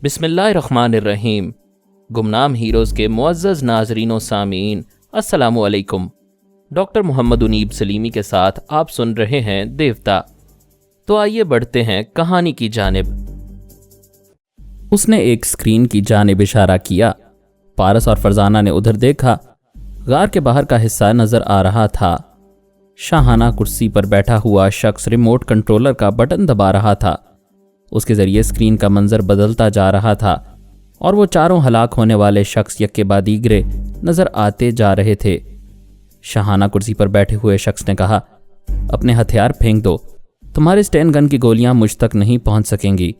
बिस्मिल्लाहिर्रहमानिर्रहीम। गुमनाम हीरोज़ के मुअज़्ज़ज़ नाज़रीन व सामीन, अस्सलामु अलैकुम। डॉक्टर मोहम्मद उनीब सलीमी के साथ आप सुन रहे हैं देवता। तो आइए बढ़ते हैं कहानी की जानिब। उसने एक स्क्रीन की जानिब इशारा किया। पारस और फरजाना ने उधर देखा। गार के बाहर का हिस्सा नजर आ रहा था। शाहाना कुर्सी पर बैठा हुआ शख्स रिमोट कंट्रोलर का बटन दबा रहा था। उसके जरिए स्क्रीन का मंजर बदलता जा रहा था और वो चारों हलाक होने वाले शख्स यक्के बाद दीगरे नजर आते जा रहे थे। शाहाना कुर्सी पर बैठे हुए शख्स ने कहा, अपने हथियार फेंक दो। तुम्हारे स्टेन गन की गोलियां मुझ तक नहीं पहुंच सकेंगी।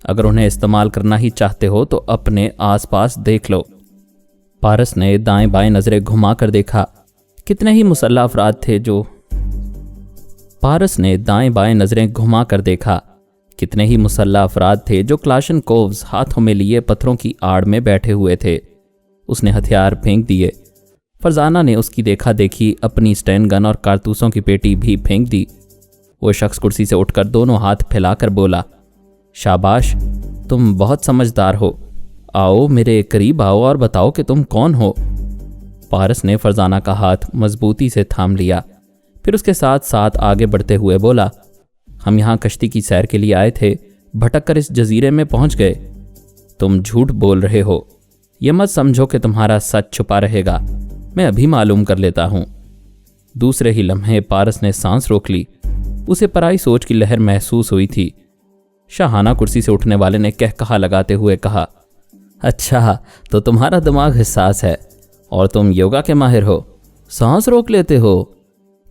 अगर उन्हें इस्तेमाल करना ही चाहते हो तो अपने आसपास देख लो। पारस ने दाएं बाएं नजरें घुमा कर देखा। कितने ही मुसल्लह अफराद थे जो कितने ही मुसल्लह अफराद थे जो क्लाशनकोव्स हाथों में लिए पत्थरों की आड़ में बैठे हुए थे। उसने हथियार फेंक दिए। फरजाना ने उसकी देखा देखी अपनी स्टेन गन और कारतूसों की पेटी भी फेंक दी। वो शख्स कुर्सी से उठकर दोनों हाथ फैलाकर बोला, शाबाश, तुम बहुत समझदार हो। आओ मेरे करीब आओ और बताओ कि तुम कौन हो। पारस ने फरजाना का हाथ मजबूती से थाम लिया। फिर उसके साथ साथ आगे बढ़ते हुए बोला, हम यहाँ कश्ती की सैर के लिए आए थे, भटक कर इस जजीरे में पहुंच गए। तुम झूठ बोल रहे हो। यह मत समझो कि तुम्हारा सच छुपा रहेगा। मैं अभी मालूम कर लेता हूं। दूसरे ही लम्हे पारस ने सांस रोक ली। उसे पराई सोच की लहर महसूस हुई थी। शाहाना कुर्सी से उठने वाले ने कहकहा लगाते हुए कहा, अच्छा, तो तुम्हारा दिमाग हिस्सास है और तुम योगा के माहिर हो, सांस रोक लेते हो।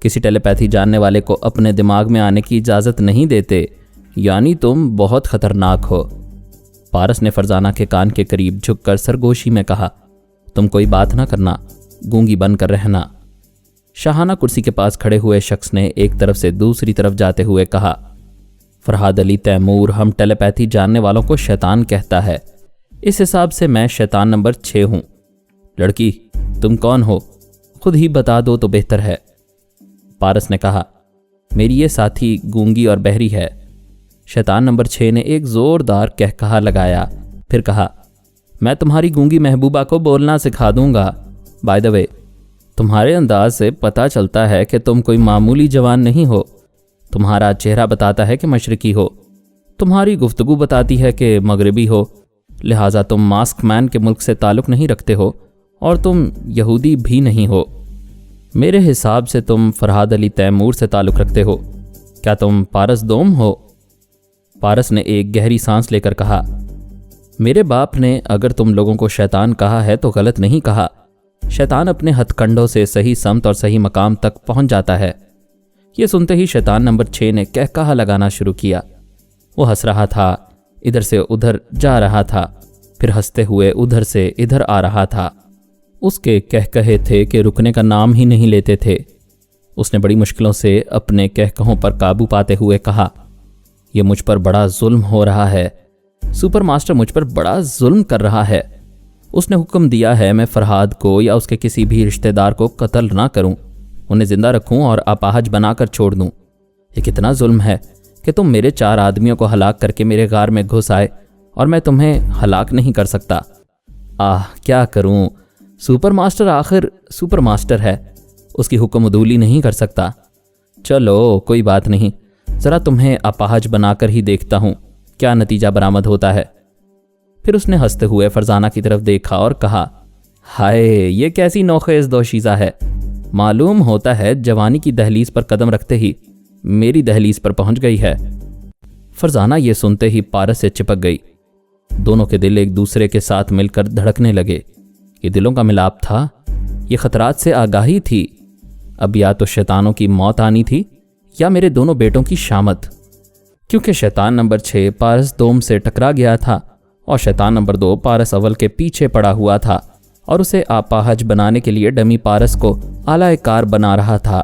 किसी टेलीपैथी जानने वाले को अपने दिमाग में आने की इजाज़त नहीं देते, यानी तुम बहुत खतरनाक हो। पारस ने फरजाना के कान के करीब झुककर सरगोशी में कहा, तुम कोई बात ना करना, गूंगी बनकर रहना। शाहाना कुर्सी के पास खड़े हुए शख्स ने एक तरफ से दूसरी तरफ जाते हुए कहा, फरहाद अली तैमूर हम टेलीपैथी जानने वालों को शैतान कहता है। इस हिसाब से मैं शैतान नंबर 6 हूं। लड़की, तुम कौन हो? खुद ही बता दो तो बेहतर है। पारस ने कहा, मेरी ये साथी गूंगी और बहरी है। शैतान नंबर 6 ने एक जोरदार कहकहा लगाया। फिर कहा, मैं तुम्हारी गूंगी महबूबा को बोलना सिखा दूंगा। बाय द वे, तुम्हारे अंदाज से पता चलता है कि तुम कोई मामूली जवान नहीं हो। तुम्हारा चेहरा बताता है कि मशरकी हो। तुम्हारी गुफ्तगू बताती है कि मगरबी हो। लिहाजा तुम मास्क मैन के मुल्क से ताल्लुक़ नहीं रखते हो और तुम यहूदी भी नहीं हो। मेरे हिसाब से तुम फरहाद अली तैमूर से ताल्लुक़ रखते हो। क्या तुम पारस दोम हो? पारस ने एक गहरी सांस लेकर कहा, मेरे बाप ने अगर तुम लोगों को शैतान कहा है तो गलत नहीं कहा। शैतान अपने हथकंडों से सही समत और सही मकाम तक पहुंच जाता है। ये सुनते ही शैतान नंबर 6 ने कहकहा लगाना शुरू किया। वो हंस रहा था, इधर से उधर जा रहा था, फिर हंसते हुए उधर से इधर आ रहा था। उसके कहकहे थे कि रुकने का नाम ही नहीं लेते थे। उसने बड़ी मुश्किलों से अपने कहकहों पर काबू पाते हुए कहा, यह मुझ पर बड़ा जुल्म हो रहा है। सुपर मास्टर मुझ पर बड़ा जुल्म कर रहा है। उसने हुक्म दिया है मैं फरहाद को या उसके किसी भी रिश्तेदार को कत्ल ना करूं, उन्हें जिंदा रखूं और अपाहज बनाकर छोड़ दूं। ये कितना जुल्म है कि तुम मेरे 4 आदमियों को हलाक करके मेरे गार में घुस आए और मैं तुम्हें हलाक नहीं कर सकता। क्या करूं? सुपर मास्टर आखिर सुपर मास्टर है, उसकी हुक्म अदूली नहीं कर सकता। चलो कोई बात नहीं, ज़रा तुम्हें अपाहज बनाकर ही देखता हूँ क्या नतीजा बरामद होता है। फिर उसने हंसते हुए फरजाना की तरफ देखा और कहा, हाय, ये कैसी नौखेज़ दोशीज़ा है। मालूम होता है जवानी की दहलीज पर कदम रखते ही मेरी दहलीज पर पहुंच गई है। फरजाना ये सुनते ही पारस से चिपक गई। दोनों के दिल एक दूसरे के साथ मिलकर धड़कने लगे। ये दिलों का मिलाप था, ये खतरात से आगाही थी। अब या तो शैतानों की मौत आनी थी या मेरे दोनों बेटों की शामत। क्योंकि शैतान नंबर 6 पारस दोम से टकरा गया था और शैतान नंबर 2 पारस अव्वल के पीछे पड़ा हुआ था और उसे अपाहज बनाने के लिए डमी पारस को आलाए कार बना रहा था।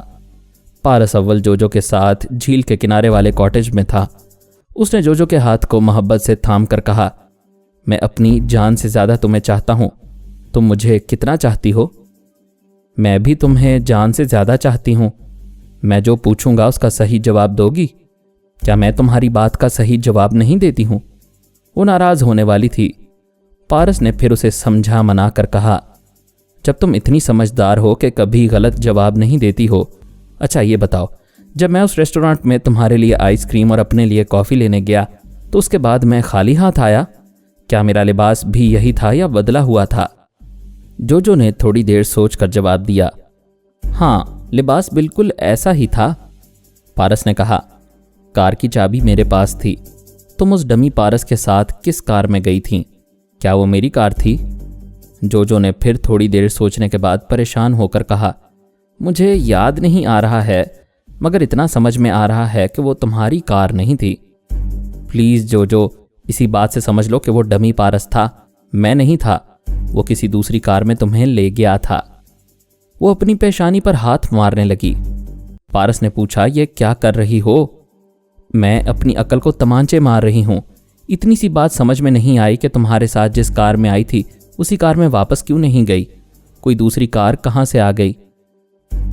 पारस अव्वल जोजो के साथ झील के किनारे वाले कॉटेज में था। उसने जोजो के हाथ को मोहब्बत से थाम कर कहा, मैं अपनी जान से ज़्यादा तुम्हें चाहता हूँ। तुम मुझे कितना चाहती हो? मैं भी तुम्हें जान से ज़्यादा चाहती हूँ। मैं जो पूछूंगा उसका सही जवाब दोगी? क्या मैं तुम्हारी बात का सही जवाब नहीं देती हूँ? वो नाराज होने वाली थी। पारस ने फिर उसे समझा मना कर कहा, जब तुम इतनी समझदार हो कि कभी गलत जवाब नहीं देती हो। अच्छा ये बताओ, जब मैं उस रेस्टोरेंट में तुम्हारे लिए आइसक्रीम और अपने लिए कॉफ़ी लेने गया तो उसके बाद मैं खाली हाथ आया? क्या मेरा लिबास भी यही था या बदला हुआ था? जोजो ने थोड़ी देर सोचकर जवाब दिया, हाँ, लिबास बिल्कुल ऐसा ही था। पारस ने कहा, कार की चाबी मेरे पास थी। तुम उस डमी पारस के साथ किस कार में गई थी? क्या वो मेरी कार थी? जोजो ने फिर थोड़ी देर सोचने के बाद परेशान होकर कहा, मुझे याद नहीं आ रहा है, मगर इतना समझ में आ रहा है कि वो तुम्हारी कार नहीं थी। प्लीज़ जोजो, इसी बात से समझ लो कि वो डमी पारस था, मैं नहीं था। वो किसी दूसरी कार में तुम्हें ले गया था। वो अपनी पेशानी पर हाथ मारने लगी। पारस ने पूछा, ये क्या कर रही हो? मैं अपनी अकल को तमांचे मार रही हूँ। इतनी सी बात समझ में नहीं आई कि तुम्हारे साथ जिस कार में आई थी उसी कार में वापस क्यों नहीं गई? कोई दूसरी कार कहाँ से आ गई?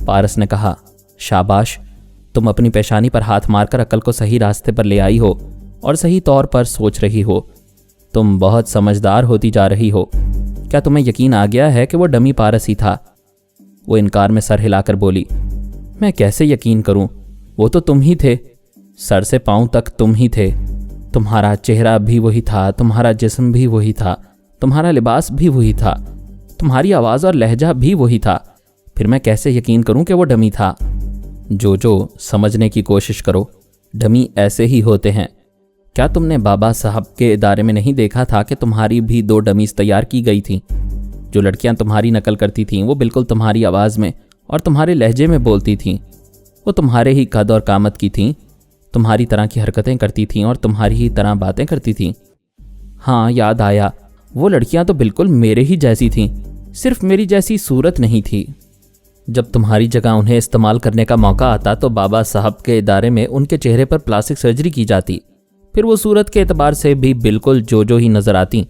पारस ने कहा, शाबाश, तुम अपनी पेशानी पर हाथ मारकर अकल को सही रास्ते पर ले आई हो और सही तौर पर सोच रही हो। तुम बहुत समझदार होती जा रही हो। क्या तुम्हें यकीन आ गया है कि वो डमी पारस ही था? वो इनकार में सर हिलाकर बोली, मैं कैसे यकीन करूं? वो तो तुम ही थे, सर से पांव तक तुम ही थे। तुम्हारा चेहरा भी वही था, तुम्हारा जिस्म भी वही था, तुम्हारा लिबास भी वही था, तुम्हारी आवाज़ और लहजा भी वही था। फिर मैं कैसे यकीन करूं कि वो डमी था? जोजो, समझने की कोशिश करो, डमी ऐसे ही होते हैं। क्या तुमने बाबा साहब के इदारे में नहीं देखा था कि तुम्हारी भी 2 डमीज तैयार की गई थीं? जो लड़कियां तुम्हारी नकल करती थीं वो बिल्कुल तुम्हारी आवाज़ में और तुम्हारे लहजे में बोलती थीं। वो तुम्हारे ही कद और कामत की थीं, तुम्हारी तरह की हरकतें करती थीं और तुम्हारी ही तरह बातें करती थीं। हाँ, याद आया, वो लड़कियां तो बिल्कुल मेरे ही जैसी थीं, सिर्फ मेरी जैसी सूरत नहीं थी। जब तुम्हारी जगह उन्हें इस्तेमाल करने का मौका आता तो बाबा साहब के इदारे में उनके चेहरे पर प्लास्टिक सर्जरी की जाती, फिर वो सूरत के एतबार से भी बिल्कुल जोजो ही नजर आती।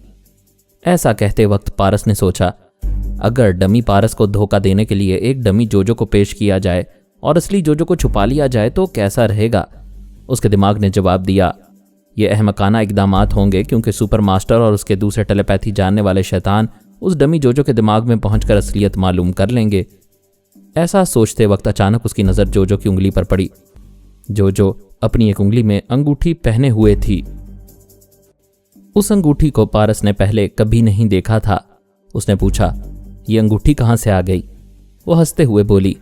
ऐसा कहते वक्त पारस ने सोचा, अगर डमी पारस को धोखा देने के लिए एक डमी जोजो को पेश किया जाए और असली जोजो को छुपा लिया जाए तो कैसा रहेगा? उसके दिमाग ने जवाब दिया, ये अहमकाना इकदामात होंगे क्योंकि सुपर मास्टर और उसके दूसरे टेलीपैथी जानने वाले शैतान उस डमी जोजो के दिमाग में पहुंचकर असलियत मालूम कर लेंगे। ऐसा सोचते वक्त अचानक उसकी नज़र जोजो की उंगली पर पड़ी। जोजो अपनी एक उंगली में अंगूठी पहने हुए थी। उस अंगूठी को पारस ने पहले कभी नहीं देखा था। उसने पूछा, ये अंगूठी कहाँ से आ गई? वो हंसते हुए बोली,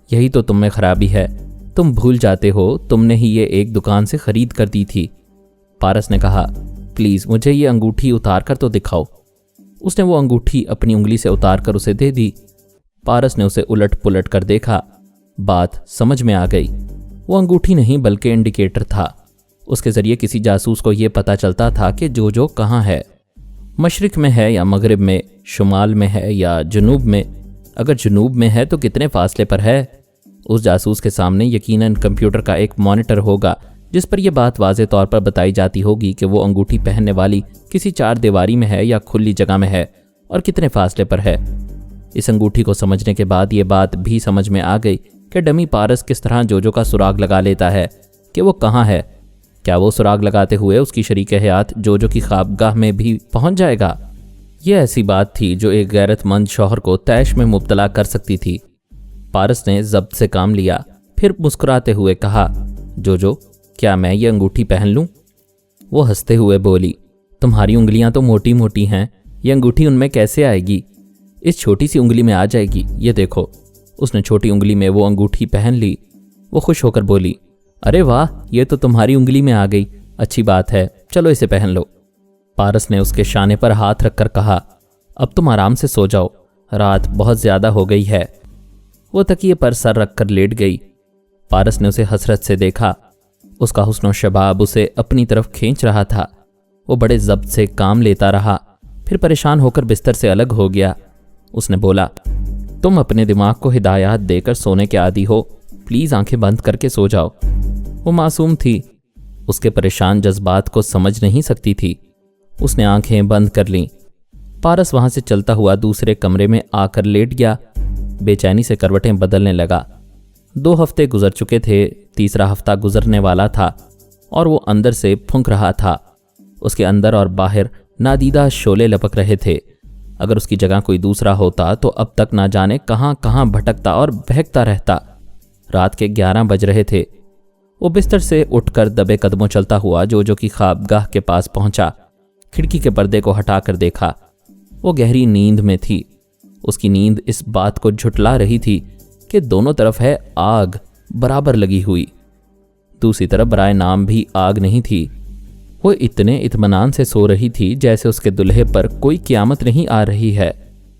यही तो तुम में खराबी है, तुम भूल जाते हो तुमने ही ये एक दुकान से खरीद कर दी थी। पारस ने कहा, प्लीज़ मुझे ये अंगूठी उतार कर तो दिखाओ। उसने वो अंगूठी अपनी उंगली से उतार कर उसे दे दी। पारस ने उसे उलट पुलट कर देखा। बात समझ में आ गई। वो अंगूठी नहीं बल्कि इंडिकेटर था। उसके ज़रिए किसी जासूस को यह पता चलता था कि जोजो कहाँ है, मशरिक में है या मगरिब में, शुमाल में है या जुनूब में। अगर जुनूब में है तो कितने फासले पर है। उस जासूस के सामने यकीनन कंप्यूटर का एक मॉनिटर होगा जिस पर यह बात वाज़े तौर पर बताई जाती होगी कि वो अंगूठी पहनने वाली किसी 4 दीवारी में है या खुली जगह में है और कितने फासले पर है। इस अंगूठी को समझने के बाद ये बात भी समझ में आ गई कि डमी पारस किस तरह जोजो का सुराग लगा लेता है कि वो कहाँ है। क्या वो सुराग लगाते हुए उसकी शरीके हयात जोजो की ख्वाबगाह में भी पहुंच जाएगा? ये ऐसी बात थी जो एक गैरतमंद शौहर को तैश में मुब्तला कर सकती थी। पारस ने ज़ब्त से काम लिया, फिर मुस्कुराते हुए कहा, जोजो क्या मैं ये अंगूठी पहन लूं? वो हंसते हुए बोली, तुम्हारी उंगलियां तो मोटी मोटी हैं, ये अंगूठी उनमें कैसे आएगी? इस छोटी सी उंगली में आ जाएगी, ये देखो। उसने छोटी उंगली में वो अंगूठी पहन ली। वो खुश होकर बोली, अरे वाह, ये तो तुम्हारी उंगली में आ गई, अच्छी बात है, चलो इसे पहन लो। पारस ने उसके शाने पर हाथ रखकर कहा, अब तुम आराम से सो जाओ, रात बहुत ज़्यादा हो गई है। वो तकिए पर सर रखकर लेट गई। पारस ने उसे हसरत से देखा। उसका हुस्न शबाब उसे अपनी तरफ खींच रहा था। वो बड़े ज़ब्त से काम लेता रहा, फिर परेशान होकर बिस्तर से अलग हो गया। उसने बोला, तुम अपने दिमाग को हिदायत देकर सोने के आदी हो, प्लीज़ आंखें बंद करके सो जाओ। वो मासूम थी, उसके परेशान जज्बात को समझ नहीं सकती थी। उसने आंखें बंद कर लीं। पारस वहां से चलता हुआ दूसरे कमरे में आकर लेट गया। बेचैनी से करवटें बदलने लगा। 2 हफ्ते गुजर चुके थे, तीसरा हफ्ता गुजरने वाला था और वो अंदर से फूंक रहा था। उसके अंदर और बाहर नादीदा शोले लपक रहे थे। अगर उसकी जगह कोई दूसरा होता तो अब तक ना जाने कहाँ कहाँ भटकता और बहकता रहता। रात के 11 बज रहे थे। वो बिस्तर से उठकर दबे कदमों चलता हुआ जोजो की ख्वाबगाह के पास पहुंचा। खिड़की के पर्दे को हटाकर देखा। वो गहरी नींद में थी। उसकी नींद इस बात को झुठला रही थी कि दोनों तरफ है आग बराबर लगी हुई। दूसरी तरफ बराए नाम भी आग नहीं थी। वो इतने इत्मीनान से सो रही थी जैसे उसके दुल्हे पर कोई क़यामत नहीं आ रही है।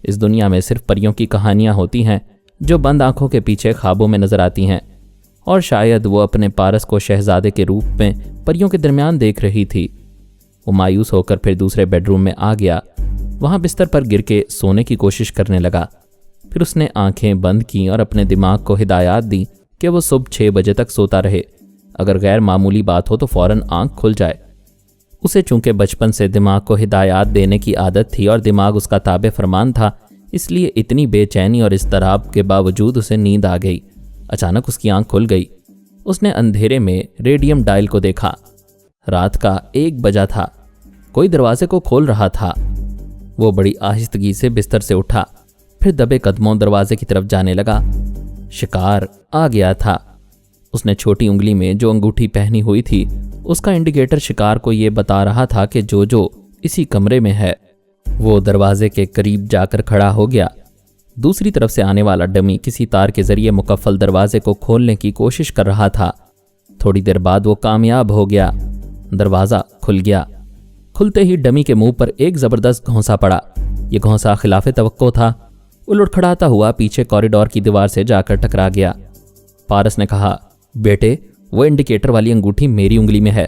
इस दुनिया में सिर्फ परियों की कहानियां होती हैं जो बंद आंखों के पीछे ख्वाबों में नजर आती हैं, और शायद वो अपने पारस को शहजादे के रूप में परियों के दरमियान देख रही थी। वो मायूस होकर फिर दूसरे बेडरूम में आ गया। वहां बिस्तर पर गिर के सोने की कोशिश करने लगा। फिर उसने आंखें बंद की और अपने दिमाग को हिदायत दी कि वो सुबह 6 बजे तक सोता रहे। अगर गैर मामूली बात हो तो फौरन आंख खुल जाए। उसे चूंकि बचपन से दिमाग को हिदायत देने की आदत थी और दिमाग उसका ताबे फरमान था, इसलिए इतनी बेचैनी और इस्तराब के बावजूद उसे नींद आ गई। अचानक उसकी आंख खुल गई। उसने अंधेरे में रेडियम डायल को देखा। रात का 1 बजा था। कोई दरवाजे को खोल रहा था। वो बड़ी आहिस्तगी से बिस्तर से उठा, फिर दबे कदमों दरवाजे की तरफ जाने लगा। शिकार आ गया था। उसने छोटी उंगली में जो अंगूठी पहनी हुई थी, उसका इंडिकेटर शिकार को ये बता रहा था कि जोजो इसी कमरे में है। वो दरवाजे के करीब जाकर खड़ा हो गया। दूसरी तरफ से आने वाला डमी किसी तार के जरिए मुकफ्फल दरवाजे को खोलने की कोशिश कर रहा था। थोड़ी देर बाद वो कामयाब हो गया। दरवाज़ा खुल गया। खुलते ही डमी के मुंह पर एक ज़बरदस्त घोंसा पड़ा। ये घोंसा खिलाफे तवक्को था। वो लुढ़खड़ाता हुआ पीछे कॉरिडोर की दीवार से जाकर टकरा गया। पारस ने कहा, बेटे, वो इंडिकेटर वाली अंगूठी मेरी उंगली में है।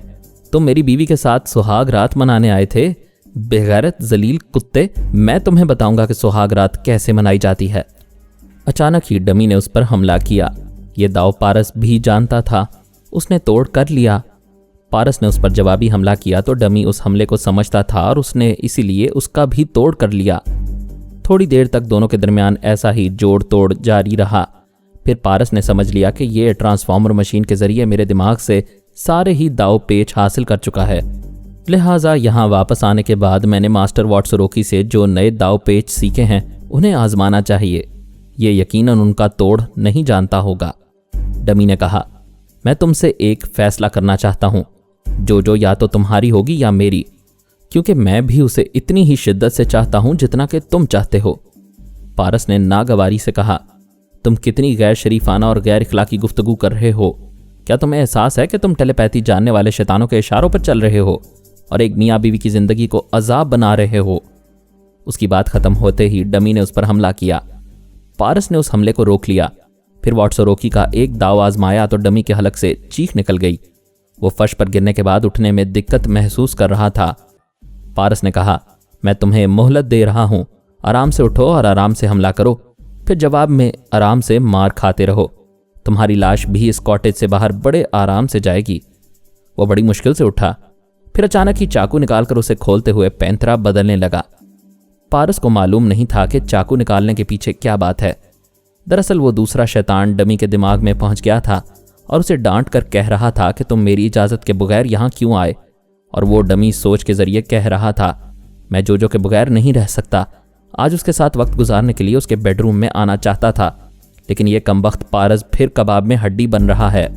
तुम मेरी बीवी के साथ सुहाग रात मनाने आए थे। बेगैरत जलील कुत्ते, मैं तुम्हें बताऊंगा कि सुहाग रात कैसे मनाई जाती है। अचानक ही डमी ने उस पर हमला किया। ये दाव पारस भी जानता था। उसने तोड़ कर लिया। पारस ने उस पर जवाबी हमला किया तो डमी उस हमले को समझता था और उसने इसीलिए उसका भी तोड़ कर लिया। थोड़ी देर तक दोनों के दरमियान ऐसा ही जोड़ तोड़ जारी रहा। फिर पारस ने समझ लिया कि ये ट्रांसफॉर्मर मशीन के जरिए मेरे दिमाग से सारे ही दाव पेच हासिल कर चुका है। लिहाजा यहाँ वापस आने के बाद मैंने मास्टर वाटसरोकी से जो नए दाव पेच सीखे हैं उन्हें आजमाना चाहिए। ये यकीनन उनका तोड़ नहीं जानता होगा। डमी ने कहा, मैं तुमसे एक फैसला करना चाहता हूँ। जो या तो तुम्हारी होगी या मेरी, क्योंकि मैं भी उसे इतनी ही शिद्दत से चाहता हूँ जितना कि तुम चाहते हो। पारस ने नागवारी से कहा, तुम कितनी गैर शरीफाना और गैर इखलाकी गुफ्तगू कर रहे हो। क्या तुम्हें एहसास है कि तुम टेलीपैथी जानने वाले शैतानों के इशारों पर चल रहे हो और एक मियाँ बीवी की जिंदगी को अजाब बना रहे हो? उसकी बात खत्म होते ही डमी ने उस पर हमला किया। पारस ने उस हमले को रोक लिया। फिर वाटसरोकी का एक दाव आजमाया तो डमी के हलक से चीख निकल गई। वो फर्श पर गिरने के बाद उठने में दिक्कत महसूस कर रहा था। पारस ने कहा, मैं तुम्हें मोहलत दे रहा हूं। आराम से उठो और आराम से हमला करो, फिर जवाब में आराम से मार खाते रहो। तुम्हारी लाश भी इस कॉटेज से बाहर बड़े आराम से जाएगी। वो बड़ी मुश्किल से उठा। फिर अचानक ही चाकू निकालकर उसे खोलते हुए पैंतरा बदलने लगा। पारस को मालूम नहीं था कि चाकू निकालने के पीछे क्या बात है। दरअसल वो दूसरा शैतान डमी के दिमाग में पहुंच गया था और उसे डांट कर कह रहा था कि तुम मेरी इजाज़त के बगैर यहाँ क्यों आए। और वो डमी सोच के जरिए कह रहा था, मैं जोजो के बगैर नहीं रह सकता। आज उसके साथ वक्त गुजारने के लिए उसके बेडरूम में आना चाहता था, लेकिन ये कमबख्त पारस फिर कबाब में हड्डी बन रहा है।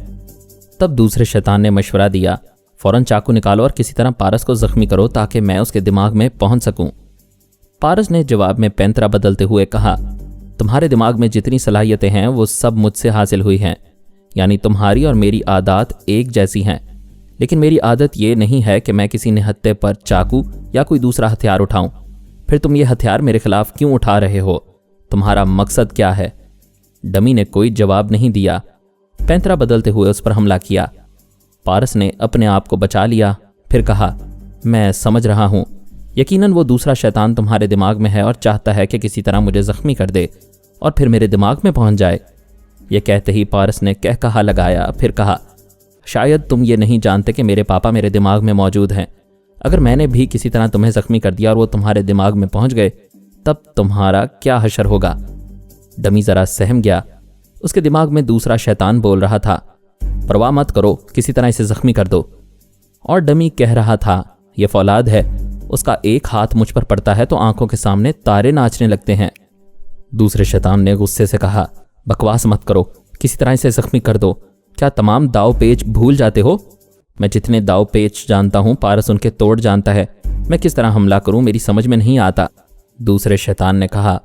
तब दूसरे शैतान ने मशवरा दिया, फौरन चाकू निकालो और किसी तरह पारस को जख्मी करो ताकि मैं उसके दिमाग में पहुंच सकूं। पारस ने जवाब में पैंतरा बदलते हुए कहा, तुम्हारे दिमाग में जितनी सलाहियतें हैं वो सब मुझसे हासिल हुई हैं। यानी तुम्हारी और मेरी आदत एक जैसी हैं, लेकिन मेरी आदत ये नहीं है कि मैं किसी निहत्थे पर चाकू या कोई दूसरा हथियार उठाऊं। फिर तुम ये हथियार मेरे खिलाफ क्यों उठा रहे हो? तुम्हारा मकसद क्या है? डमी ने कोई जवाब नहीं दिया। पैंतरा बदलते हुए उस पर हमला किया। पारस ने अपने आप को बचा लिया। फिर कहा, मैं समझ रहा हूं, यकीनन वो दूसरा शैतान तुम्हारे दिमाग में है और चाहता है कि किसी तरह मुझे जख्मी कर दे और फिर मेरे दिमाग में पहुंच जाए। यह कहते ही पारस ने कह कहा लगाया। फिर कहा, शायद तुम ये नहीं जानते कि मेरे पापा मेरे दिमाग में मौजूद हैं। अगर मैंने भी किसी तरह तुम्हें जख्मी कर दिया और वो तुम्हारे दिमाग में पहुंच गए, तब तुम्हारा क्या हशर होगा? डमी जरा सहम गया। उसके दिमाग में दूसरा शैतान बोल रहा था, परवाह मत करो, किसी तरह इसे जख्मी कर दो। और डमी कह रहा था, ये फौलाद है, उसका एक हाथ मुझ पर पड़ता है तो आंखों के सामने तारे नाचने लगते हैं। दूसरे शैतान ने गुस्से से कहा, बकवास मत करो, किसी तरह इसे जख्मी कर दो। क्या तमाम दाव पेच भूल जाते हो? मैं जितने दाव पेच जानता हूं पारस उनके तोड़ जानता है। मैं किस तरह हमला करूं मेरी समझ में नहीं आता। दूसरे शैतान ने कहा,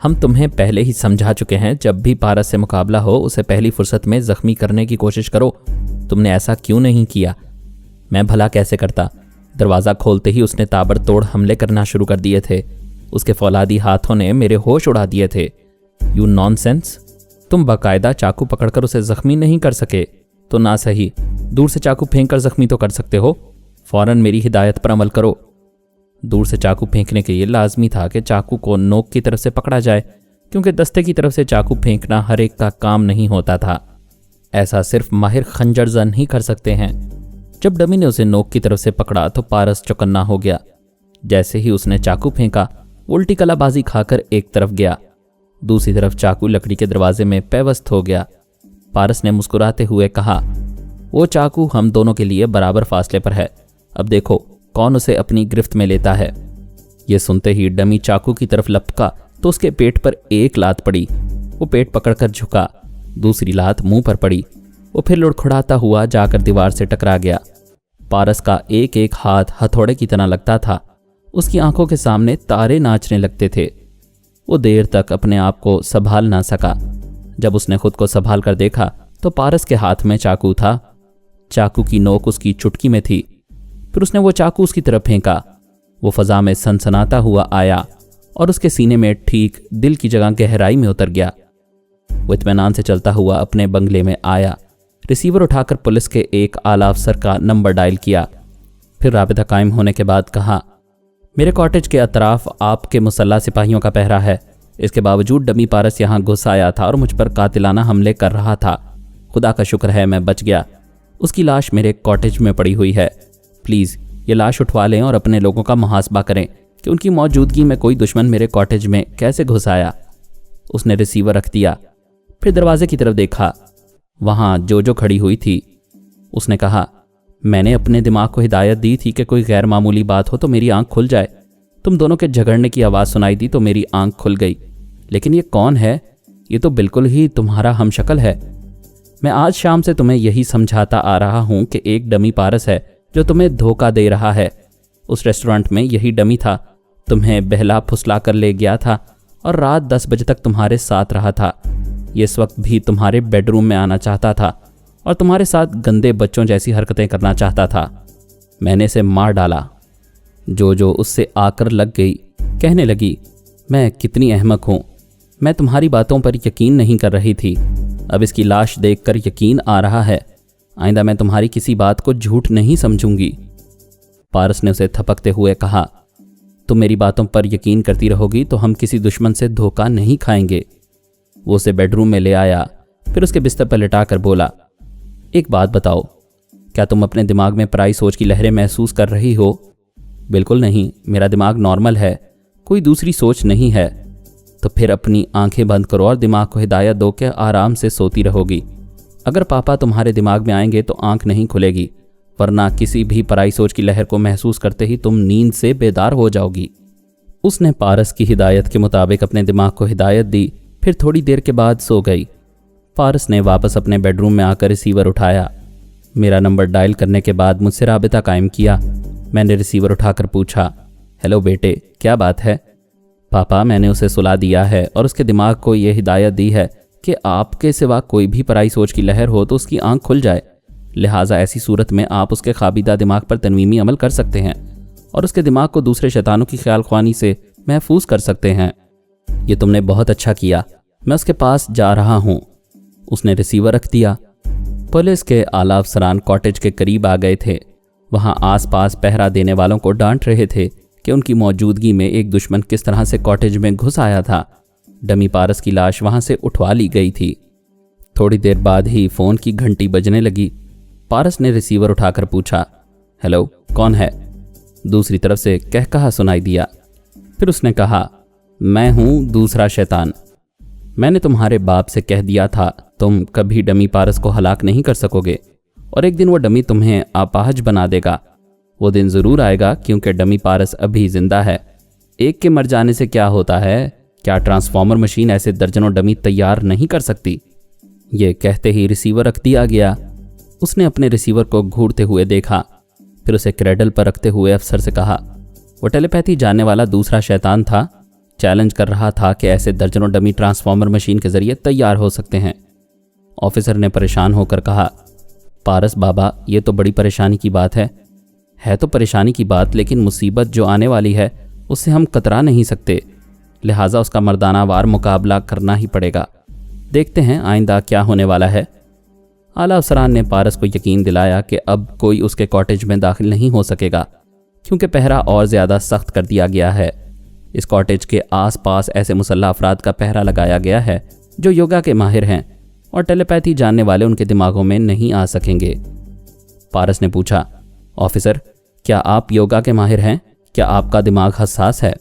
हम तुम्हें पहले ही समझा चुके हैं, जब भी पारस से मुकाबला हो उसे पहली फुर्सत में जख्मी करने की कोशिश करो। तुमने ऐसा क्यों नहीं किया? मैं भला कैसे करता? दरवाज़ा खोलते ही उसने ताबड़तोड़ हमले करना शुरू कर दिए थे। उसके फौलादी हाथों ने मेरे होश उड़ा दिए थे। You nonsense! तुम बाकायदा चाकू पकड़कर उसे जख्मी नहीं कर सके तो ना सही, दूर से चाकू फेंक कर जख्मी तो कर सकते हो। फौरन मेरी हिदायत पर अमल करो। दूर से चाकू फेंकने के लिए लाजमी था कि चाकू को नोक की तरफ से पकड़ा जाए, क्योंकि दस्ते की तरफ से चाकू फेंकना हर एक का काम नहीं होता था। ऐसा सिर्फ माहिर खंजरजन ही कर सकते हैं। जब डमी ने उसे नोक की तरफ से पकड़ा तो पारस चौकन्ना हो गया। जैसे ही उसने चाकू फेंका, उल्टी कलाबाजी खाकर एक तरफ गया, दूसरी तरफ चाकू लकड़ी के दरवाजे में पेवस्त हो गया। पारस ने मुस्कुराते हुए कहा, वो चाकू हम दोनों के लिए बराबर फासले पर है, अब देखो कौन उसे अपनी गिरफ्त में लेता है। ये सुनते ही डमी चाकू की तरफ लपका तो उसके पेट पर एक लात पड़ी। वो पेट पकड़कर झुका, दूसरी लात मुंह पर पड़ी। वो फिर लुढ़खुड़ाता हुआ जाकर दीवार से टकरा गया। पारस का एक एक हाथ हथौड़े की तरह लगता था। उसकी आंखों के सामने तारे नाचने लगते थे। वो देर तक अपने आप को संभाल ना सका। जब उसने खुद को संभाल कर देखा तो पारस के हाथ में चाकू था। चाकू की नोक उसकी चुटकी में थी। फिर उसने वो चाकू उसकी तरफ फेंका। वो फजा में सनसनाता हुआ आया और उसके सीने में ठीक दिल की जगह गहराई में उतर गया। वो इत्मीनान से चलता हुआ अपने बंगले में आया। रिसीवर उठाकर पुलिस के एक आला अफसर का नंबर डायल किया। फिर राबिता कायम होने के बाद कहा, मेरे कॉटेज के अतराफ आपके मुसल्ला सिपाहियों का पहरा है। इसके बावजूद डमी पारस यहाँ घुस आया था और मुझ पर कातिलाना हमले कर रहा था। खुदा का शुक्र है मैं बच गया। उसकी लाश मेरे कॉटेज में पड़ी हुई है। प्लीज़ ये लाश उठवा लें और अपने लोगों का मुहासबा करें कि उनकी मौजूदगी में कोई दुश्मन मेरे कॉटेज में कैसे घुस आया। उसने रिसीवर रख दिया। फिर दरवाजे की तरफ देखा। वहाँ जो खड़ी हुई थी। उसने कहा, मैंने अपने दिमाग को हिदायत दी थी कि कोई गैर मामूली बात हो तो मेरी आंख खुल जाए। तुम दोनों के झगड़ने की आवाज़ सुनाई दी तो मेरी आंख खुल गई। लेकिन ये कौन है? ये तो बिल्कुल ही तुम्हारा हमशक्ल है। मैं आज शाम से तुम्हें यही समझाता आ रहा हूँ कि एक डमी पारस है जो तुम्हें धोखा दे रहा है। उस रेस्टोरेंट में यही डमी था, तुम्हें बहला फुसला कर ले गया था और रात 10 बजे तक तुम्हारे साथ रहा था। ये इस वक्त भी तुम्हारे बेडरूम में आना चाहता था और तुम्हारे साथ गंदे बच्चों जैसी हरकतें करना चाहता था। मैंने इसे मार डाला। जो उससे आकर लग गई, कहने लगी, मैं कितनी अहमक हूँ, मैं तुम्हारी बातों पर यकीन नहीं कर रही थी। अब इसकी लाश देखकर यकीन आ रहा है। आइंदा मैं तुम्हारी किसी बात को झूठ नहीं समझूंगी। पारस ने उसे थपकते हुए कहा, तुम मेरी बातों पर यकीन करती रहोगी तो हम किसी दुश्मन से धोखा नहीं खाएंगे। वो उसे बेडरूम में ले आया। फिर उसके बिस्तर पर लिटा कर बोला, एक बात बताओ, क्या तुम अपने दिमाग में पराई सोच की लहरें महसूस कर रही हो? बिल्कुल नहीं, मेरा दिमाग नॉर्मल है, कोई दूसरी सोच नहीं है। तो फिर अपनी आंखें बंद करो और दिमाग को हिदायत दो कि आराम से सोती रहोगी। अगर पापा तुम्हारे दिमाग में आएंगे तो आंख नहीं खुलेगी, वरना किसी भी पराई सोच की लहर को महसूस करते ही तुम नींद से बेदार हो जाओगी। उसने पारस की हिदायत के मुताबिक अपने दिमाग को हिदायत दी। फिर थोड़ी देर के बाद सो गई। पारस ने वापस अपने बेडरूम में आकर रिसीवर उठाया। मेरा नंबर डायल करने के बाद मुझसे राबिता कायम किया। मैंने रिसीवर उठाकर पूछा, हेलो बेटे, क्या बात है? पापा, मैंने उसे सुला दिया है और उसके दिमाग को यह हिदायत दी है कि आपके सिवा कोई भी पराई सोच की लहर हो तो उसकी आंख खुल जाए। लिहाजा ऐसी सूरत में आप उसके खाबिदा दिमाग पर तनवीमी अमल कर सकते हैं और उसके दिमाग को दूसरे शैतानों की ख्याल ख्वानी से महफूज कर सकते हैं। ये तुमने बहुत अच्छा किया, मैं उसके पास जा रहा हूँ। उसने रिसीवर रख दिया। पुलिस के आला अफसरान कॉटेज के करीब आ गए थे। वहाँ आसपास पहरा देने वालों को डांट रहे थे कि उनकी मौजूदगी में एक दुश्मन किस तरह से कॉटेज में घुस आया था। डमी पारस की लाश वहाँ से उठवा ली गई थी। थोड़ी देर बाद ही फ़ोन की घंटी बजने लगी। पारस ने रिसीवर उठाकर पूछा, हेलो, कौन है? दूसरी तरफ से कहकहा सुनाई दिया। फिर उसने कहा, मैं हूँ दूसरा शैतान। मैंने तुम्हारे बाप से कह दिया था तुम कभी डमी पारस को हलाक नहीं कर सकोगे और एक दिन वो डमी तुम्हें अपाहज बना देगा। वो दिन ज़रूर आएगा क्योंकि डमी पारस अभी जिंदा है। एक के मर जाने से क्या होता है? क्या ट्रांसफॉर्मर मशीन ऐसे दर्जनों डमी तैयार नहीं कर सकती? ये कहते ही रिसीवर रख दिया गया। उसने अपने रिसीवर को घूरते हुए देखा, फिर उसे क्रेडल पर रखते हुए अफसर से कहा। वो टेलीपैथी जानने वाला दूसरा शैतान था, चैलेंज कर रहा था कि ऐसे दर्जनों डमी ट्रांसफॉर्मर मशीन के जरिए तैयार हो सकते हैं। ऑफिसर ने परेशान होकर कहा, पारस बाबा, ये तो बड़ी परेशानी की बात है तो परेशानी की बात, लेकिन मुसीबत जो आने वाली है उससे हम कतरा नहीं सकते, लिहाजा उसका मर्दाना वार मुकाबला करना ही पड़ेगा। देखते हैं आइंदा क्या होने वाला है। आला अफसरान ने पारस को यकीन दिलाया कि अब कोई उसके कॉटेज में दाखिल नहीं हो सकेगा क्योंकि पहरा और ज़्यादा सख्त कर दिया गया है। इस कॉटेज के आसपास ऐसे मुसल्ला अफराद का पहरा लगाया गया है जो योगा के माहिर हैं और टेलीपैथी जानने वाले उनके दिमागों में नहीं आ सकेंगे। पारस ने पूछा, ऑफिसर, क्या आप योगा के माहिर हैं? क्या आपका दिमाग हसास है?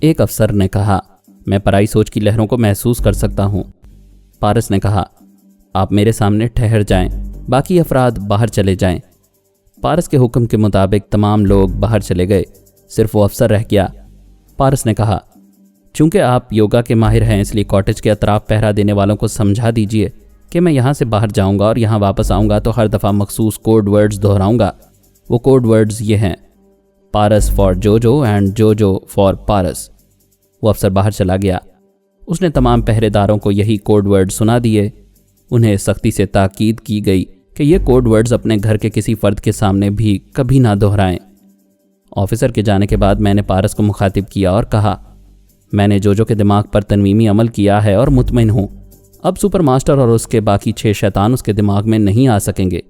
एक अफसर ने कहा, मैं पराई सोच की लहरों को महसूस कर सकता हूँ। पारस ने कहा, आप मेरे सामने ठहर जाएं, बाकी अफराद बाहर चले जाएं। पारस के हुक्म के मुताबिक तमाम लोग बाहर चले गए, सिर्फ वो अफसर रह गया। पारस ने कहा, चूंकि आप योगा के माहिर हैं इसलिए कॉटेज के अतराफ पहरा देने वालों को समझा दीजिए कि मैं यहाँ से बाहर जाऊँगा और यहाँ वापस आऊँगा तो हर दफ़ा मखसूस कोड वर्ड्स दोहराऊँगा। वो कोड वर्ड्स ये हैं, पारस फॉर जोजो एंड जोजो फॉर पारस। वो अफसर बाहर चला गया। उसने तमाम पहरेदारों को यही कोड वर्ड सुना दिए। उन्हें सख्ती से ताकीद की गई कि ये कोड वर्ड्स अपने घर के किसी फ़र्द के सामने भी कभी ना दोहराएं। ऑफिसर के जाने के बाद मैंने पारस को मुखातिब किया और कहा, मैंने जोजो के दिमाग पर तनवीमी अमल किया है और मुतमईन हूँ। अब सुपर मास्टर और उसके बाकी 6 शैतान उसके दिमाग में नहीं आ सकेंगे।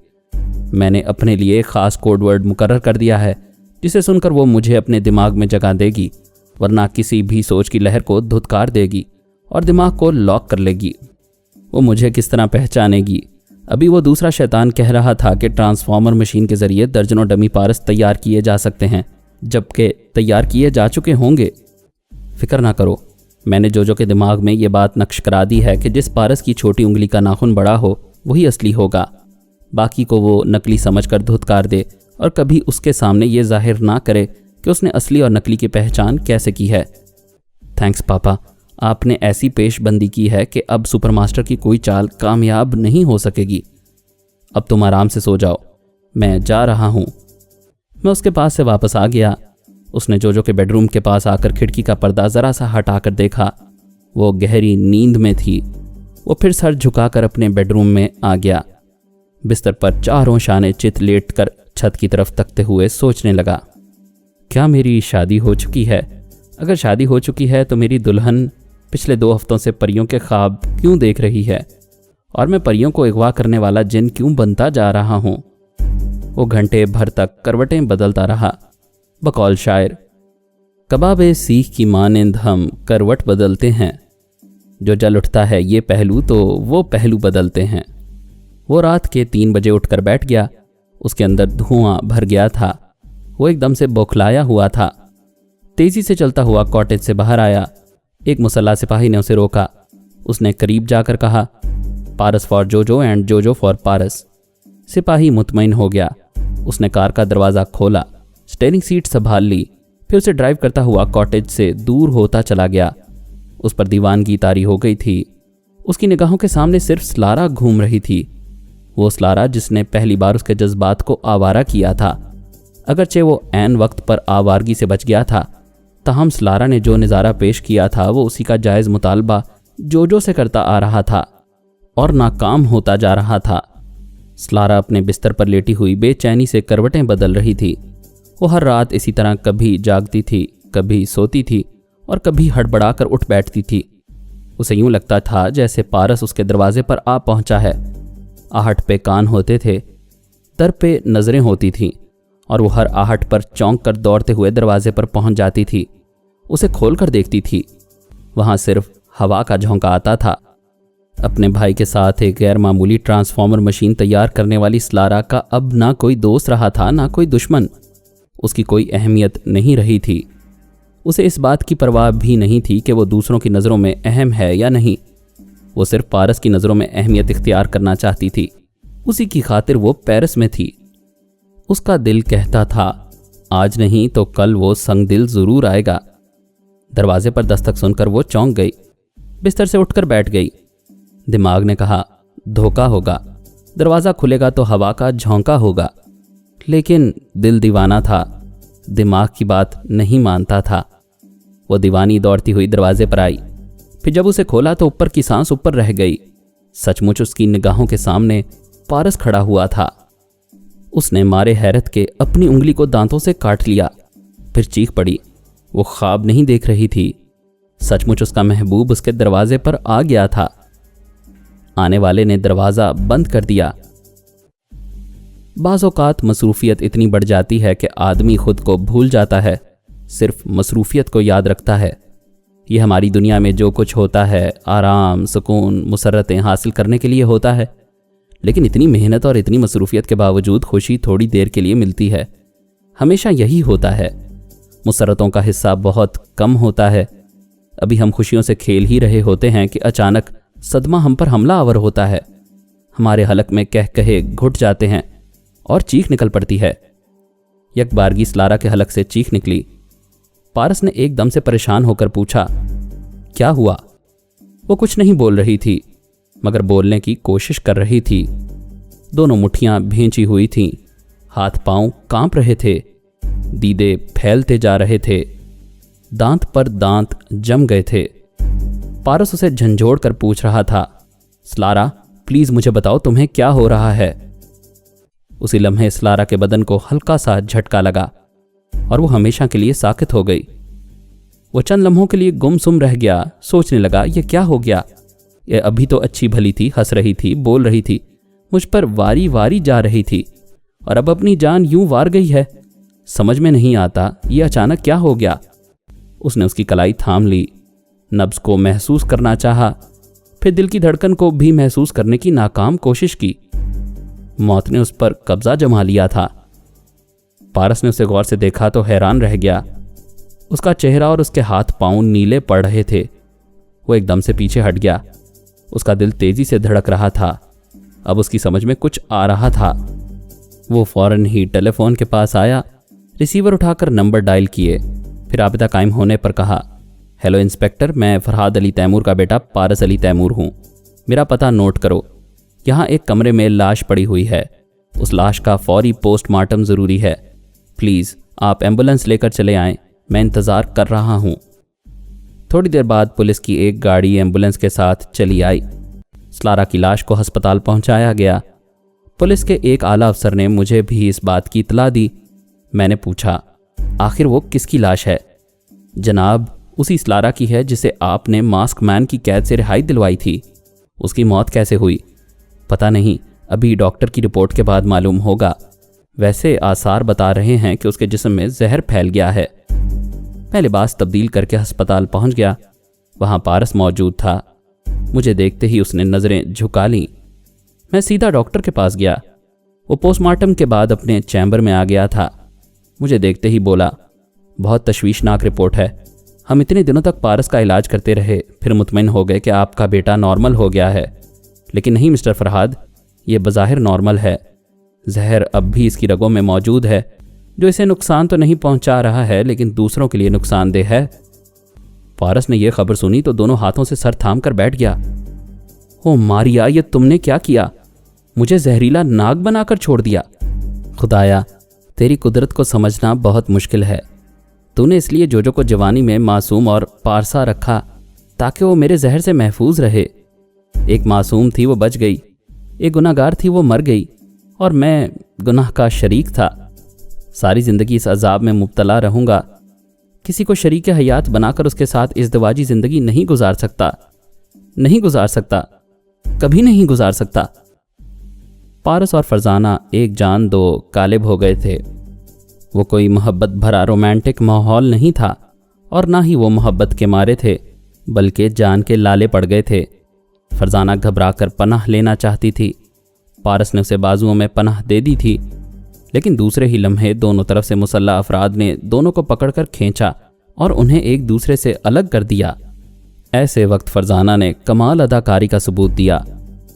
मैंने अपने लिए एक ख़ास कोड वर्ड मुकर्रर कर दिया है जिसे सुनकर वो मुझे अपने दिमाग में जगह देगी, वरना किसी भी सोच की लहर को धुतकार देगी और दिमाग को लॉक कर लेगी। वो मुझे किस तरह पहचानेगी? अभी वो दूसरा शैतान कह रहा था कि ट्रांसफॉर्मर मशीन के ज़रिए दर्जनों डमी पारस तैयार किए जा सकते हैं, जबकि तैयार किए जा चुके होंगे। फिक्र ना करो, मैंने जोजो के दिमाग में ये बात नक्श करा दी है कि जिस पारस की छोटी उंगली का नाखून बड़ा हो वही असली होगा। बाकी को वो नकली समझकर धुतकार दे और कभी उसके सामने ये जाहिर ना करे कि उसने असली और नकली की पहचान कैसे की है। थैंक्स पापा, आपने ऐसी पेशबंदी की है कि अब सुपरमास्टर की कोई चाल कामयाब नहीं हो सकेगी। अब तुम आराम से सो जाओ, मैं जा रहा हूँ। मैं उसके पास से वापस आ गया। उसने जोजो के बेडरूम के पास आकर खिड़की का पर्दा ज़रा सा हटाकर देखा। वो गहरी नींद में थी। वो फिर सर झुकाकर अपने बेडरूम में आ गया। बिस्तर पर चारों शाने चित लेट कर छत की तरफ तकते हुए सोचने लगा, क्या मेरी शादी हो चुकी है? अगर शादी हो चुकी है तो मेरी दुल्हन पिछले 2 हफ्तों से परियों के ख्वाब क्यों देख रही है और मैं परियों को अगवा करने वाला जिन क्यों बनता जा रहा हूँ? वो घंटे भर तक करवटें बदलता रहा। बकौल शायर, कबाबे सीख की मानिंद हम करवट बदलते हैं, जो जल उठता है ये पहलू तो वो पहलू बदलते हैं। वो रात के 3 बजे उठकर बैठ गया। उसके अंदर धुआं भर गया था। वो एकदम से बौखलाया हुआ था। तेजी से चलता हुआ कॉटेज से बाहर आया। एक मुसल्ला सिपाही ने उसे रोका। उसने करीब जाकर कहा, पारस फॉर जोजो एंड जोजो फॉर पारस। सिपाही मुतमईन हो गया। उसने कार का दरवाज़ा खोला, स्टीयरिंग सीट संभाल ली, फिर उसे ड्राइव करता हुआ कॉटेज से दूर होता चला गया। उस पर दीवानगी तारी हो गई थी। उसकी निगाहों के सामने सिर्फ स्लारा घूम रही थी। वो स्लारा जिसने पहली बार उसके जज्बात को आवारा किया था। अगरचे वो ऐन वक्त पर आवारगी से बच गया था, ताहम स्लारा ने जो नज़ारा पेश किया था वो उसी का जायज़ मुतालबा जोजो से करता आ रहा था और नाकाम होता जा रहा था। स्लारा अपने बिस्तर पर लेटी हुई बेचैनी से करवटें बदल रही थी। वो हर रात इसी तरह कभी जागती थी, कभी सोती थी और कभी हड़बड़ा कर उठ बैठती थी। उसे यूं लगता था जैसे पारस उसके दरवाजे पर आ पहुंचा है। आहट पे कान होते थे, दर पे नज़रें होती थीं और वो हर आहट पर चौंक कर दौड़ते हुए दरवाजे पर पहुंच जाती थी। उसे खोल कर देखती थी, वहां सिर्फ हवा का झोंका आता था। अपने भाई के साथ एक गैर मामूली ट्रांसफॉर्मर मशीन तैयार करने वाली स्लारा का अब ना कोई दोस्त रहा था ना कोई दुश्मन। उसकी कोई अहमियत नहीं रही थी। उसे इस बात की परवाह भी नहीं थी कि वो दूसरों की नज़रों में अहम है या नहीं। वो सिर्फ पारस की नज़रों में अहमियत इख्तियार करना चाहती थी। उसी की खातिर वो पेरिस में थी। उसका दिल कहता था आज नहीं तो कल वो संगदिल जरूर आएगा। दरवाजे पर दस्तक सुनकर वो चौंक गई, बिस्तर से उठकर बैठ गई। दिमाग ने कहा धोखा होगा, दरवाज़ा खुलेगा तो हवा का झोंका होगा। लेकिन दिल दीवाना था, दिमाग की बात नहीं मानता था। वो दीवानी दौड़ती हुई दरवाजे पर आई, फिर जब उसे खोला तो ऊपर की सांस ऊपर रह गई। सचमुच उसकी निगाहों के सामने पारस खड़ा हुआ था। उसने मारे हैरत के अपनी उंगली को दांतों से काट लिया, फिर चीख पड़ी। वो ख्वाब नहीं देख रही थी, सचमुच उसका महबूब उसके दरवाजे पर आ गया था। आने वाले ने दरवाज़ा बंद कर दिया। बाज़ औक़ात मसरूफ़ियत इतनी बढ़ जाती है कि आदमी खुद को भूल जाता है, सिर्फ मसरूफ़ियत को याद रखता है। ये हमारी दुनिया में जो कुछ होता है आराम, सुकून, मुसर्रतें हासिल करने के लिए होता है, लेकिन इतनी मेहनत और इतनी मसरूफ़ियत के बावजूद खुशी थोड़ी देर के लिए मिलती है। हमेशा यही होता है, मुसर्रतों का हिस्सा बहुत कम होता है। अभी हम खुशियों से खेल ही रहे होते हैं कि अचानक सदमा हम पर हमला आवर होता है। हमारे हलक में कह कहे घुट जाते हैं और चीख निकल पड़ती है। यकबारगी सलारा के हलक से चीख निकली। पारस ने एकदम से परेशान होकर पूछा, क्या हुआ? वो कुछ नहीं बोल रही थी, मगर बोलने की कोशिश कर रही थी। दोनों मुट्ठियां भींची हुई थीं, हाथ पांव कांप रहे थे, दीदे फैलते जा रहे थे, दांत पर दांत जम गए थे। पारस उसे झंझोड़ कर पूछ रहा था, सलारा प्लीज मुझे बताओ तुम्हें क्या हो रहा है? उसी लम्हे सलारा के बदन को हल्का सा झटका लगा और वो हमेशा के लिए साकित हो गई। वो चंद लम्हों के लिए गुमसुम रह गया, सोचने लगा ये क्या हो गया? ये अभी तो अच्छी भली थी, हंस रही थी, बोल रही थी, मुझ पर वारी वारी जा रही थी, और अब अपनी जान यूं वार गई है। समझ में नहीं आता ये अचानक क्या हो गया। उसने उसकी कलाई थाम ली, नब्ज को महसूस करना चाहा, फिर दिल की धड़कन को भी महसूस करने की नाकाम कोशिश की। मौत ने उस पर कब्जा जमा लिया था। पारस ने उसे गौर से देखा तो हैरान रह गया। उसका चेहरा और उसके हाथ पांव नीले पड़ रहे थे। वो एकदम से पीछे हट गया। उसका दिल तेजी से धड़क रहा था। अब उसकी समझ में कुछ आ रहा था। वो फौरन ही टेलीफोन के पास आया, रिसीवर उठाकर नंबर डायल किए, फिर राबिता कायम होने पर कहा, हेलो इंस्पेक्टर, मैं फरहाद अली तैमूर का बेटा पारस अली तैमूर हूँ। मेरा पता नोट करो। यहाँ एक कमरे में लाश पड़ी हुई है। उस लाश का फौरी पोस्टमार्टम ज़रूरी है। प्लीज़ आप एम्बुलेंस लेकर चले आएं, मैं इंतज़ार कर रहा हूँ। थोड़ी देर बाद पुलिस की एक गाड़ी एम्बुलेंस के साथ चली आई। सलारा की लाश को अस्पताल पहुँचाया गया। पुलिस के एक आला अफसर ने मुझे भी इस बात की इतला दी। मैंने पूछा, आखिर वो किसकी लाश है? जनाब, उसी सलारा की है जिसे आपने मास्क मैन की कैद से रिहाई दिलवाई थी। उसकी मौत कैसे हुई? पता नहीं, अभी डॉक्टर की रिपोर्ट के बाद मालूम होगा। वैसे आसार बता रहे हैं कि उसके जिस्म में जहर फैल गया है। मैं लिबास तब्दील करके अस्पताल पहुंच गया। वहां पारस मौजूद था। मुझे देखते ही उसने नज़रें झुका लीं। मैं सीधा डॉक्टर के पास गया। वो पोस्टमार्टम के बाद अपने चैम्बर में आ गया था। मुझे देखते ही बोला, बहुत तशवीशनाक रिपोर्ट है। हम इतने दिनों तक पारस का इलाज करते रहे, फिर मुतमईन हो गए कि आपका बेटा नॉर्मल हो गया है, लेकिन नहीं मिस्टर फरहाद, ये बज़ाहिर नॉर्मल है। जहर अब भी इसकी रगों में मौजूद है, जो इसे नुकसान तो नहीं पहुंचा रहा है, लेकिन दूसरों के लिए नुकसानदेह है। पारस ने यह खबर सुनी तो दोनों हाथों से सर थाम कर बैठ गया। ओ मारिया, ये तुमने क्या किया? मुझे जहरीला नाग बनाकर छोड़ दिया। खुदाया, तेरी कुदरत को समझना बहुत मुश्किल है। तूने इसलिए जोजो को जवानी में मासूम और पारसा रखा ताकि वो मेरे जहर से महफूज रहे। एक मासूम थी, वो बच गई। एक गुनाहगार थी, वो मर गई, और मैं गुनाह का शरीक था। सारी ज़िंदगी इस अजाब में मुब्तला रहूँगा। किसी को शरीक हयात बनाकर उसके साथ इज़्दिवाजी ज़िंदगी नहीं गुजार सकता, कभी नहीं गुजार सकता। पारस और फरजाना एक जान दो कालिब हो गए थे। वो कोई मोहब्बत भरा रोमांटिक माहौल नहीं था, और ना ही वो मोहब्बत के मारे थे, बल्कि जान के लाले पड़ गए थे। फरजाना घबरा कर पनाह लेना चाहती थी। पारस ने उसे बाजुओं में पनाह दे दी थी, लेकिन दूसरे ही लम्हे दोनों तरफ से मुसल्लह अफराद ने दोनों को पकड़कर खींचा और उन्हें एक दूसरे से अलग कर दिया। ऐसे वक्त फरजाना ने कमाल अदाकारी का सबूत दिया।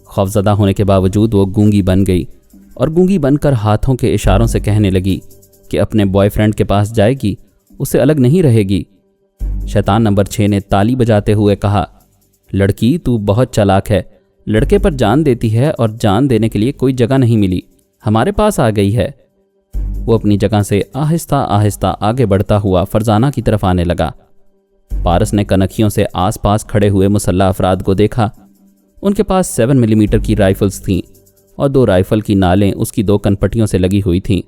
खौफजदा होने के बावजूद वो गूंगी बन गई और गूंगी बनकर हाथों के इशारों से कहने लगी, कि अपने बॉयफ्रेंड के पास जाएगी, उससे अलग नहीं रहेगी। शैतान नंबर 6 ने ताली बजाते हुए कहा, लड़की तू बहुत चालाक है, लड़के पर जान देती है और जान देने के लिए कोई जगह नहीं मिली, हमारे पास आ गई है। वो अपनी जगह से आहिस्ता आहिस्ता आगे बढ़ता हुआ फरजाना की तरफ आने लगा। पारस ने कनखियों से आसपास खड़े हुए मुसल्लह अफराद को देखा। उनके पास 7 मिलीमीटर की राइफल्स थीं और 2 राइफल की नालें उसकी 2 कनपट्टियों से लगी हुई थीं।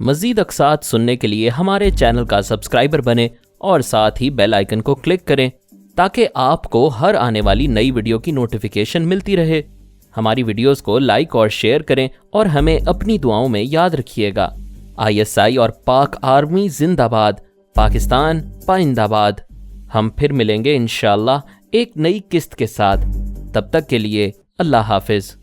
मज़ीद अक़सात सुनने के लिए हमारे चैनल का सब्सक्राइबर बने और साथ ही बेल आइकन को क्लिक करें ताकि आपको हर आने वाली नई वीडियो की नोटिफिकेशन मिलती रहे। हमारी वीडियोस को लाइक और शेयर करें और हमें अपनी दुआओं में याद रखिएगा। ISI और पाक आर्मी जिंदाबाद, पाकिस्तान पाइंदाबाद। हम फिर मिलेंगे इंशाअल्लाह एक नई किस्त के साथ। तब तक के लिए अल्लाह हाफिज।